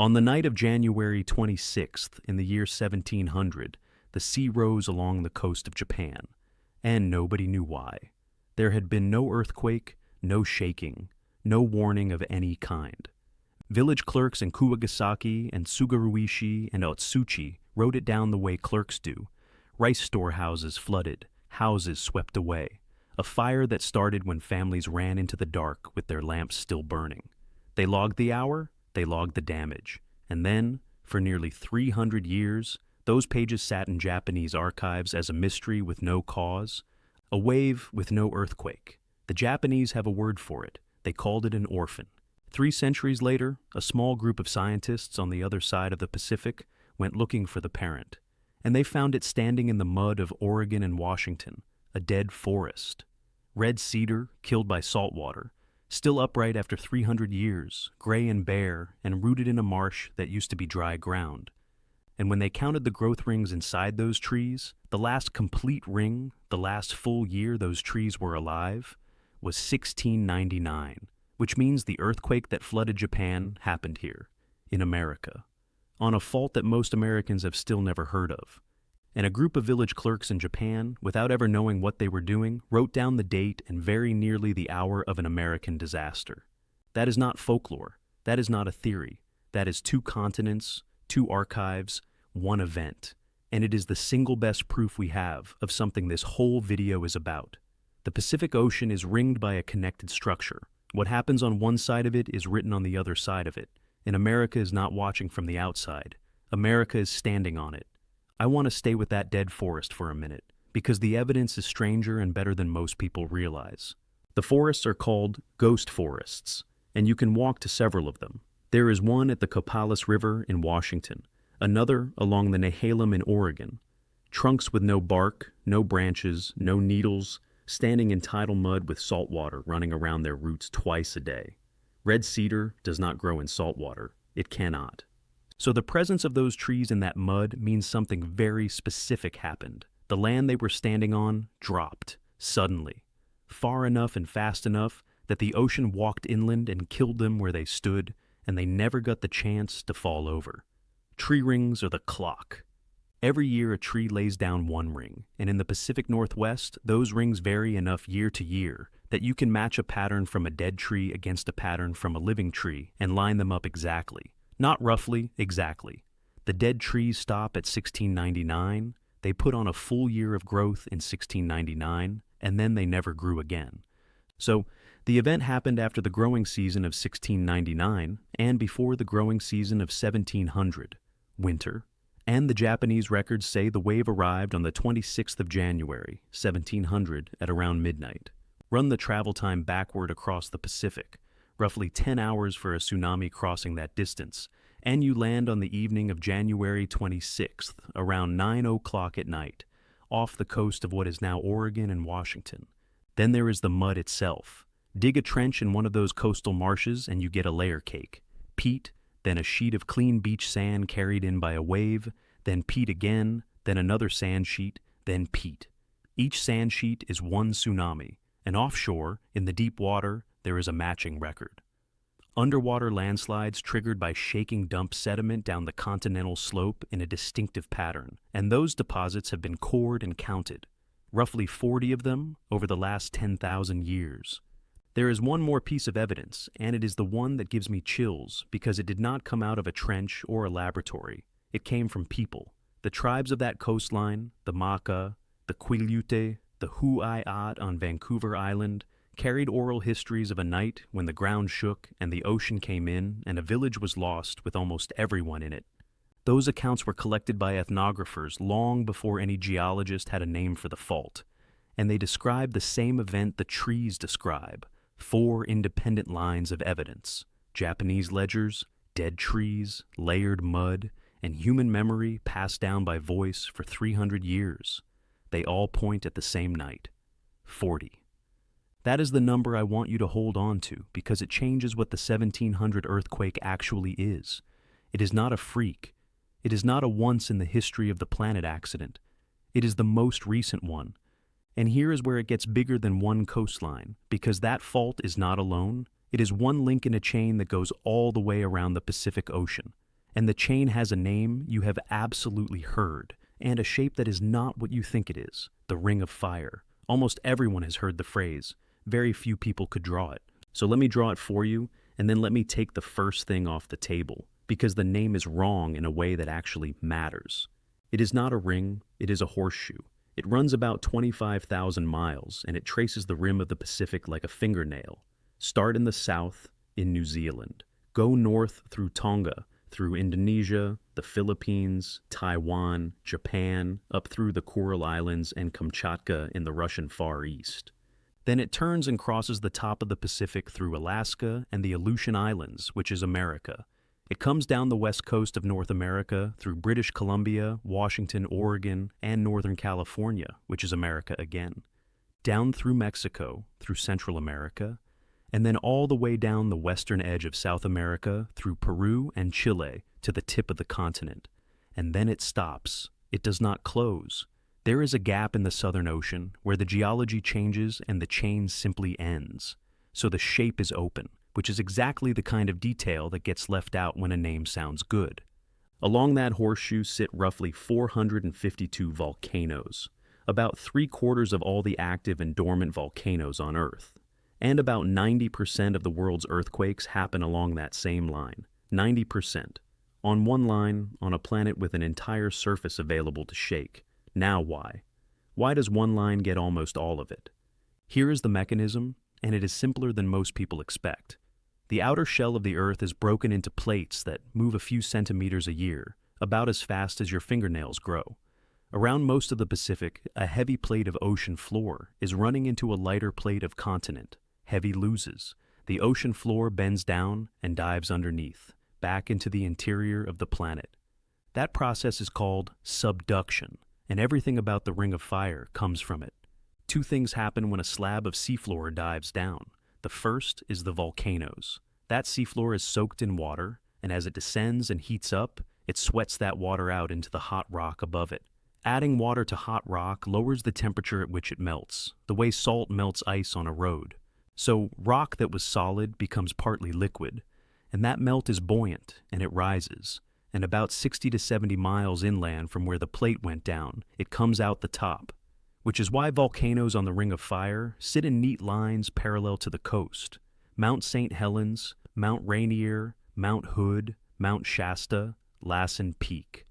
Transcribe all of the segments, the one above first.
On the night of January 26th in the year 1700, the sea rose along the coast of Japan, and nobody knew why. There had been no earthquake, no shaking, no warning of any kind. Village clerks in Kuwagasaki and Tsugaruishi and Otsuchi wrote it down the way clerks do. Rice storehouses flooded, houses swept away. A fire that started when families ran into the dark with their lamps still burning. They logged the hour, they logged the damage. And then, for nearly 300 years, those pages sat in Japanese archives as a mystery with no cause, a wave with no earthquake. The Japanese have a word for it. They called it an orphan. 3 centuries later, a small group of scientists on the other side of the Pacific went looking for the parent, and they found it standing in the mud of Oregon and Washington, a dead forest. Red cedar, killed by salt water, still upright after 300 years, gray and bare, and rooted in a marsh that used to be dry ground. And when they counted the growth rings inside those trees, the last complete ring, the last full year those trees were alive, was 1699, which means the earthquake that flooded Japan happened here, in America, on a fault that most Americans have still never heard of. And a group of village clerks in Japan, without ever knowing what they were doing, wrote down the date and very nearly the hour of an American disaster. That is not folklore. That is not a theory. That is 2 continents, 2 archives, 1 event. And it is the single best proof we have of something this whole video is about. The Pacific Ocean is ringed by a connected structure. What happens on one side of it is written on the other side of it. And America is not watching from the outside. America is standing on it. I want to stay with that dead forest for a minute, because the evidence is stranger and better than most people realize. The forests are called ghost forests, and you can walk to several of them. There is one at the Copalis River in Washington, another along the Nehalem in Oregon. Trunks with no bark, no branches, no needles, standing in tidal mud with salt water running around their roots twice a day. Red cedar does not grow in salt water. It cannot. So the presence of those trees in that mud means something very specific happened. The land they were standing on dropped, suddenly, far enough and fast enough that the ocean walked inland and killed them where they stood, and they never got the chance to fall over. Tree rings are the clock. Every year a tree lays down 1 ring, and in the Pacific Northwest, those rings vary enough year to year that you can match a pattern from a dead tree against a pattern from a living tree and line them up exactly. Not roughly, exactly. The dead trees stop at 1699, they put on a full year of growth in 1699, and then they never grew again. So, the event happened after the growing season of 1699 and before the growing season of 1700, winter, and the Japanese records say the wave arrived on the 26th of January, 1700 at around midnight. Run the travel time backward across the Pacific, roughly 10 hours for a tsunami crossing that distance, and you land on the evening of January 26th, around 9 o'clock at night, off the coast of what is now Oregon and Washington. Then there is the mud itself. Dig a trench in one of those coastal marshes and you get a layer cake. Peat, then a sheet of clean beach sand carried in by a wave, then peat again, then another sand sheet, then peat. Each sand sheet is 1 tsunami, and offshore, in the deep water, there is a matching record. Underwater landslides triggered by shaking dump sediment down the continental slope in a distinctive pattern, and those deposits have been cored and counted, roughly 40 of them over the last 10,000 years. There is one more piece of evidence, and it is the one that gives me chills because it did not come out of a trench or a laboratory. It came from people. The tribes of that coastline, the Maka, the Quileute, the Huayat on Vancouver Island, carried oral histories of a night when the ground shook and the ocean came in and a village was lost with almost everyone in it. Those accounts were collected by ethnographers long before any geologist had a name for the fault, and they describe the same event the trees describe, 4 independent lines of evidence: Japanese ledgers, dead trees, layered mud, and human memory passed down by voice for 300 years. They all point at the same night, 40. That is the number I want you to hold on to because it changes what the 1700 earthquake actually is. It is not a freak. It is not a once in the history of the planet accident. It is the most recent one. And here is where it gets bigger than one coastline, because that fault is not alone. It is one link in a chain that goes all the way around the Pacific Ocean. And the chain has a name you have absolutely heard, and a shape that is not what you think it is, the Ring of Fire. Almost everyone has heard the phrase. Very few people could draw it. So let me draw it for you, and then let me take the first thing off the table, because the name is wrong in a way that actually matters. It is not a ring, it is a horseshoe. It runs about 25,000 miles, and it traces the rim of the Pacific like a fingernail. Start in the south, in New Zealand. Go north through Tonga, through Indonesia, the Philippines, Taiwan, Japan, up through the Kuril Islands and Kamchatka in the Russian Far East. Then it turns and crosses the top of the Pacific through Alaska and the Aleutian Islands, which is America. It comes down the west coast of North America through British Columbia, Washington, Oregon, and Northern California, which is America again. Down through Mexico, through Central America, and then all the way down the western edge of South America through Peru and Chile to the tip of the continent. And then it stops. It does not close. There is a gap in the Southern Ocean where the geology changes and the chain simply ends. So the shape is open, which is exactly the kind of detail that gets left out when a name sounds good. Along that horseshoe sit roughly 452 volcanoes, about 3/4 of all the active and dormant volcanoes on Earth. And about 90% of the world's earthquakes happen along that same line. 90%. On one line, on a planet with an entire surface available to shake. Now why? Why does one line get almost all of it? Here is the mechanism, and it is simpler than most people expect. The outer shell of the Earth is broken into plates that move a few centimeters a year, about as fast as your fingernails grow. Around most of the Pacific, a heavy plate of ocean floor is running into a lighter plate of continent. Heavy loses. The ocean floor bends down and dives underneath, back into the interior of the planet. That process is called subduction, and everything about the Ring of Fire comes from it. Two things happen when a slab of seafloor dives down. The first is the volcanoes. That seafloor is soaked in water, and as it descends and heats up, it sweats that water out into the hot rock above it. Adding water to hot rock lowers the temperature at which it melts, the way salt melts ice on a road. So rock that was solid becomes partly liquid, and that melt is buoyant, and it rises. And about 60 to 70 miles inland from where the plate went down, it comes out the top, which is why volcanoes on the Ring of Fire sit in neat lines parallel to the coast. Mount St. Helens, Mount Rainier, Mount Hood, Mount Shasta, Lassen Peak.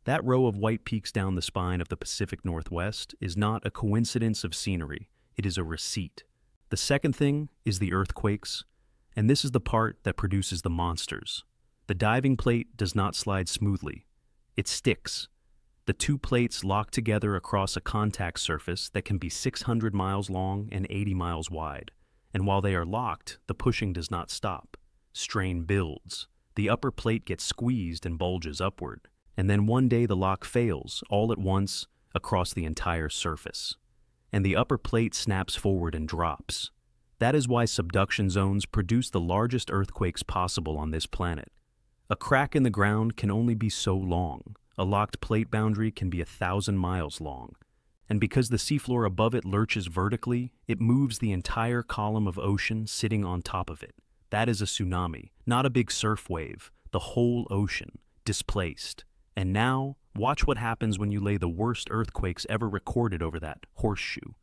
That row of white peaks down the spine of the Pacific Northwest is not a coincidence of scenery, it is a receipt. The second thing is the earthquakes, and this is the part that produces the monsters. The diving plate does not slide smoothly. It sticks. The two plates lock together across a contact surface that can be 600 miles long and 80 miles wide. And while they are locked, the pushing does not stop. Strain builds. The upper plate gets squeezed and bulges upward. And then one day the lock fails, all at once, across the entire surface. And the upper plate snaps forward and drops. That is why subduction zones produce the largest earthquakes possible on this planet. A crack in the ground can only be so long. A locked plate boundary can be 1,000 miles long. And because the seafloor above it lurches vertically, it moves the entire column of ocean sitting on top of it. That is a tsunami, not a big surf wave, the whole ocean, displaced. And now, watch what happens when you lay the worst earthquakes ever recorded over that horseshoe.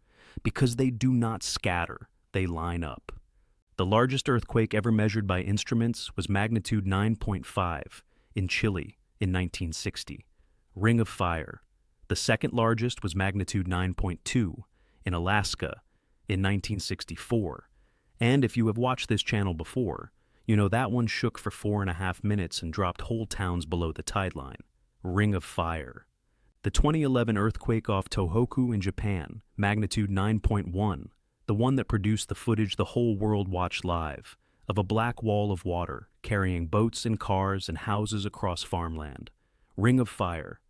Because they do not scatter, they line up. The largest earthquake ever measured by instruments was magnitude 9.5 in Chile in 1960. Ring of Fire. The second largest was magnitude 9.2 in Alaska in 1964. And if you have watched this channel before, you know that one shook for 4.5 minutes and dropped whole towns below the tide line. Ring of Fire. The 2011 earthquake off Tohoku in Japan, magnitude 9.1, the one that produced the footage the whole world watched live, of a black wall of water carrying boats and cars and houses across farmland. Ring of Fire.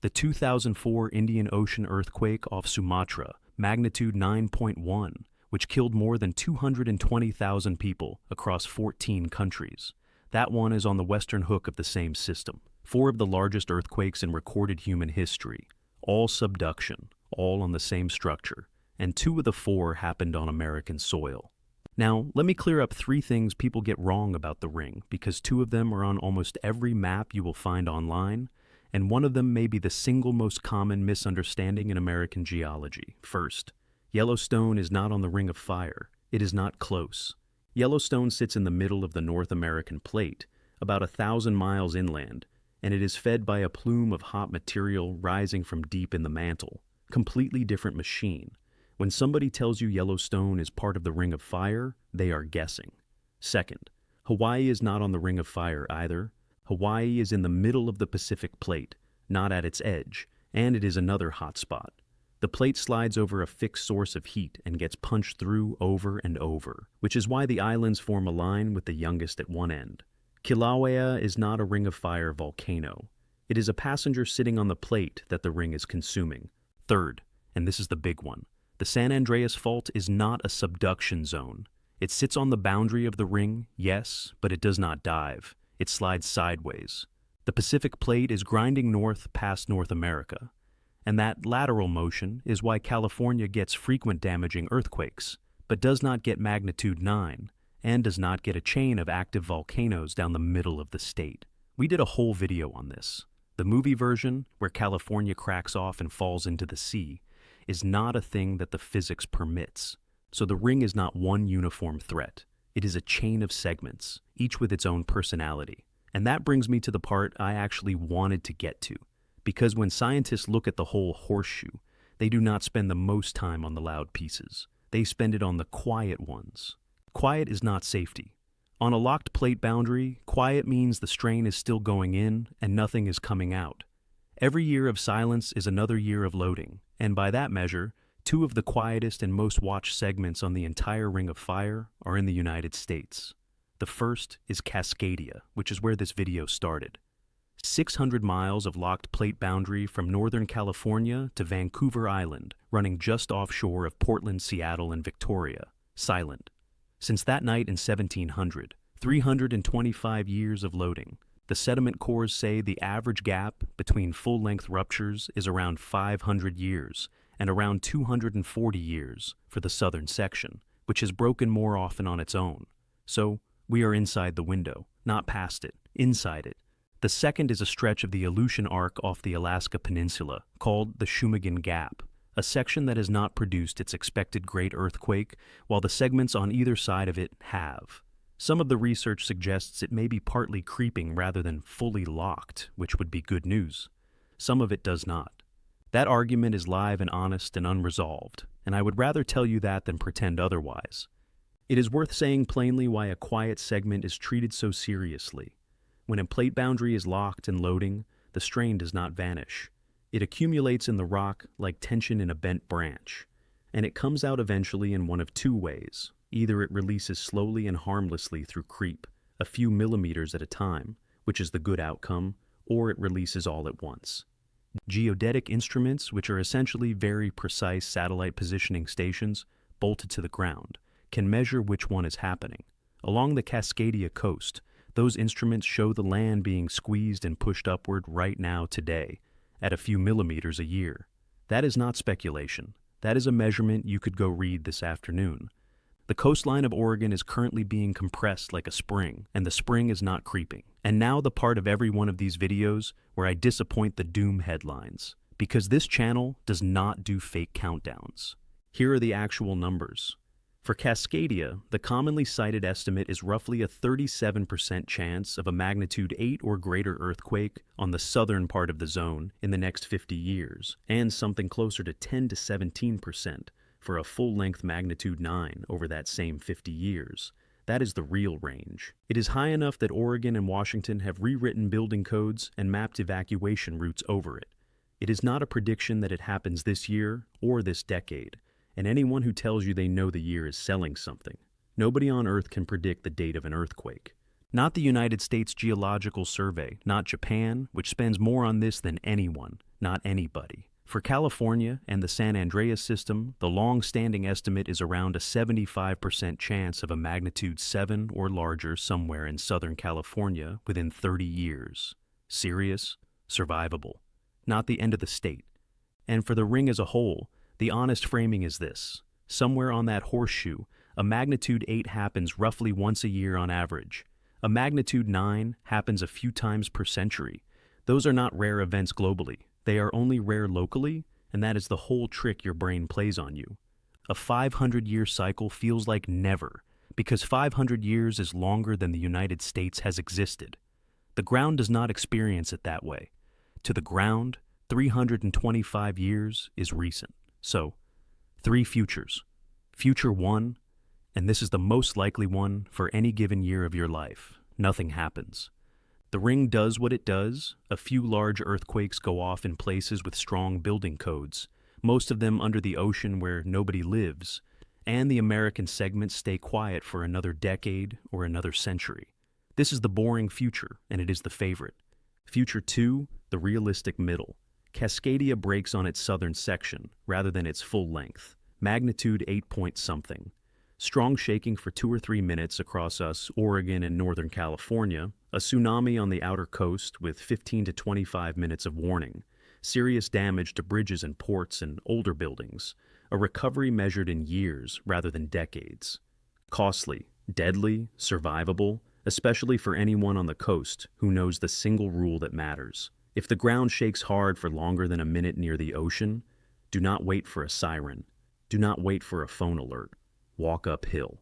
The 2004 Indian Ocean earthquake off Sumatra, magnitude 9.1, which killed more than 220,000 people across 14 countries. That one is on the western hook of the same system. 4 of the largest earthquakes in recorded human history, all subduction, all on the same structure, and 2 of the 4 happened on American soil. Now, let me clear up 3 things people get wrong about the ring, because 2 of them are on almost every map you will find online, and one of them may be the single most common misunderstanding in American geology. First, Yellowstone is not on the Ring of Fire. It is not close. Yellowstone sits in the middle of the North American plate, about 1,000 miles inland, and it is fed by a plume of hot material rising from deep in the mantle. Completely different machine. When somebody tells you Yellowstone is part of the Ring of Fire, they are guessing. Second, Hawaii is not on the Ring of Fire either. Hawaii is in the middle of the Pacific Plate, not at its edge, and it is another hot spot. The plate slides over a fixed source of heat and gets punched through over and over, which is why the islands form a line with the youngest at one end. Kilauea is not a Ring of Fire volcano. It is a passenger sitting on the plate that the ring is consuming. Third, and this is the big one, the San Andreas Fault is not a subduction zone. It sits on the boundary of the ring, yes, but it does not dive. It slides sideways. The Pacific Plate is grinding north past North America, and that lateral motion is why California gets frequent damaging earthquakes, but does not get magnitude 9, and does not get a chain of active volcanoes down the middle of the state. We did a whole video on this. The movie version, where California cracks off and falls into the sea, is not a thing that the physics permits. So the ring is not one uniform threat. It is a chain of segments, each with its own personality. And that brings me to the part I actually wanted to get to. Because when scientists look at the whole horseshoe, they do not spend the most time on the loud pieces. They spend it on the quiet ones. Quiet is not safety. On a locked plate boundary, quiet means the strain is still going in and nothing is coming out. Every year of silence is another year of loading, and by that measure, 2 of the quietest and most watched segments on the entire Ring of Fire are in the United States. The first is Cascadia, which is where this video started. 600 miles of locked plate boundary from Northern California to Vancouver Island, running just offshore of Portland, Seattle, and Victoria. Silent. Since that night in 1700, 325 years of loading. The sediment cores say the average gap between full-length ruptures is around 500 years, and around 240 years for the southern section, which has broken more often on its own. So, we are inside the window, not past it, inside it. The second is a stretch of the Aleutian Arc off the Alaska Peninsula, called the Shumagon Gap, a section that has not produced its expected great earthquake, while the segments on either side of it have. Some of the research suggests it may be partly creeping rather than fully locked, which would be good news. Some of it does not. That argument is live and honest and unresolved, and I would rather tell you that than pretend otherwise. It is worth saying plainly why a quiet segment is treated so seriously. When a plate boundary is locked and loading, the strain does not vanish. It accumulates in the rock like tension in a bent branch, and it comes out eventually in one of 2 ways. Either it releases slowly and harmlessly through creep, a few millimeters at a time, which is the good outcome, or it releases all at once. Geodetic instruments, which are essentially very precise satellite positioning stations bolted to the ground, can measure which one is happening. Along the Cascadia coast, those instruments show the land being squeezed and pushed upward right now today, at a few millimeters a year. That is not speculation. That is a measurement you could go read this afternoon. The coastline of Oregon is currently being compressed like a spring, and the spring is not creeping. And now the part of every one of these videos where I disappoint the doom headlines, because this channel does not do fake countdowns. Here are the actual numbers. For Cascadia, the commonly cited estimate is roughly a 37% chance of a magnitude 8 or greater earthquake on the southern part of the zone in the next 50 years, and something closer to 10 to 17% for a full-length magnitude 9 over that same 50 years. That is the real range. It is high enough that Oregon and Washington have rewritten building codes and mapped evacuation routes over it. It is not a prediction that it happens this year or this decade. And anyone who tells you they know the year is selling something. Nobody on Earth can predict the date of an earthquake. Not the United States Geological Survey, not Japan, which spends more on this than anyone, not anybody. For California and the San Andreas system, the long-standing estimate is around a 75% chance of a magnitude 7 or larger somewhere in Southern California within 30 years. Serious, survivable. Not the end of the state. And for the ring as a whole, the honest framing is this. Somewhere on that horseshoe, A magnitude 8 happens roughly once a year on average. A magnitude 9 happens a few times per century. Those are not rare events globally. They are only rare locally, and that is the whole trick your brain plays on you. A 500-year cycle feels like never, because 500 years is longer than the United States has existed. The ground does not experience it that way. To the ground, 325 years is recent. So, 3 futures. Future 1, and this is the most likely one for any given year of your life. Nothing happens. The ring does what it does. A few large earthquakes go off in places with strong building codes, most of them under the ocean where nobody lives, and the American segments stay quiet for another decade or another century. This is the boring future, and it is the favorite. Future 2, the realistic middle. Cascadia breaks on its southern section, rather than its full length. Magnitude 8 point something. Strong shaking for 2 or 3 minutes across us, Oregon and Northern California. A tsunami on the outer coast with 15 to 25 minutes of warning. Serious damage to bridges and ports and older buildings. A recovery measured in years rather than decades. Costly, deadly, survivable, especially for anyone on the coast who knows the single rule that matters. If the ground shakes hard for longer than a minute near the ocean, do not wait for a siren. Do not wait for a phone alert. Walk uphill.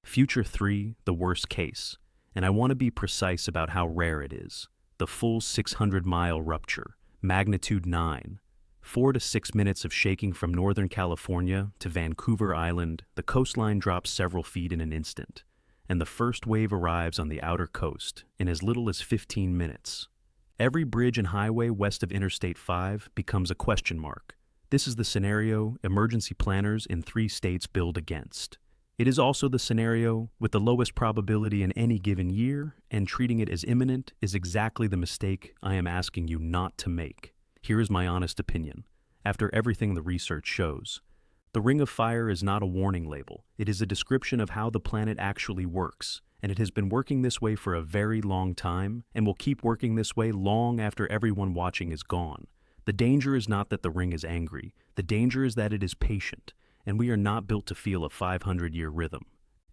Future 3, the worst case, and I want to be precise about how rare it is. The full 600-mile rupture, magnitude 9. 4 to 6 minutes of shaking from Northern California to Vancouver Island, the coastline drops several feet in an instant, and the first wave arrives on the outer coast in as little as 15 minutes. Every bridge and highway west of Interstate 5 becomes a question mark. This is the scenario emergency planners in 3 states build against. It is also the scenario with the lowest probability in any given year, and treating it as imminent is exactly the mistake I am asking you not to make. Here is my honest opinion, after everything the research shows. The Ring of Fire is not a warning label. It is a description of how the planet actually works, and it has been working this way for a very long time, and will keep working this way long after everyone watching is gone. The danger is not that the ring is angry. The danger is that it is patient, and we are not built to feel a 500-year rhythm.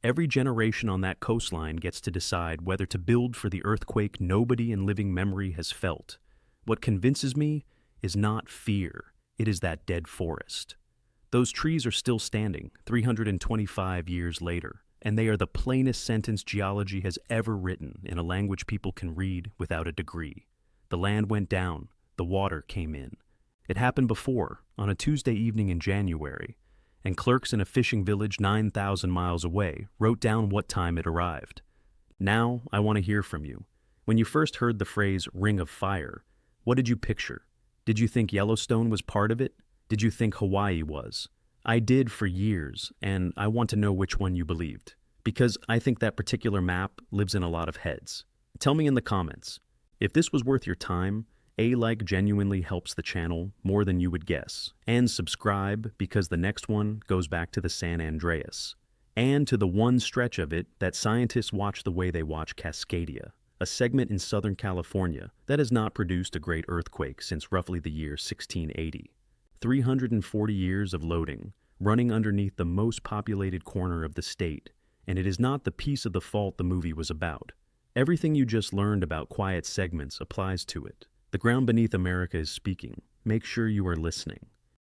Every generation on that coastline gets to decide whether to build for the earthquake nobody in living memory has felt. What convinces me is not fear. It is that dead forest. Those trees are still standing 325 years later, and they are the plainest sentence geology has ever written in a language people can read without a degree. The land went down. The water came in. It happened before, on a Tuesday evening in January, and clerks in a fishing village 9,000 miles away wrote down what time it arrived. Now, I want to hear from you. When you first heard the phrase Ring of Fire, what did you picture? Did you think Yellowstone was part of it? Did you think Hawaii was? I did for years, and I want to know which one you believed, because I think that particular map lives in a lot of heads. Tell me in the comments. If this was worth your time, A-like genuinely helps the channel more than you would guess, and subscribe because the next one goes back to the San Andreas, and to the one stretch of it that scientists watch the way they watch Cascadia, a segment in Southern California that has not produced a great earthquake since roughly the year 1680. 340 years of loading, running underneath the most populated corner of the state, and it is not the piece of the fault the movie was about. Everything you just learned about quiet segments applies to it. The ground beneath America is speaking. Make sure you are listening.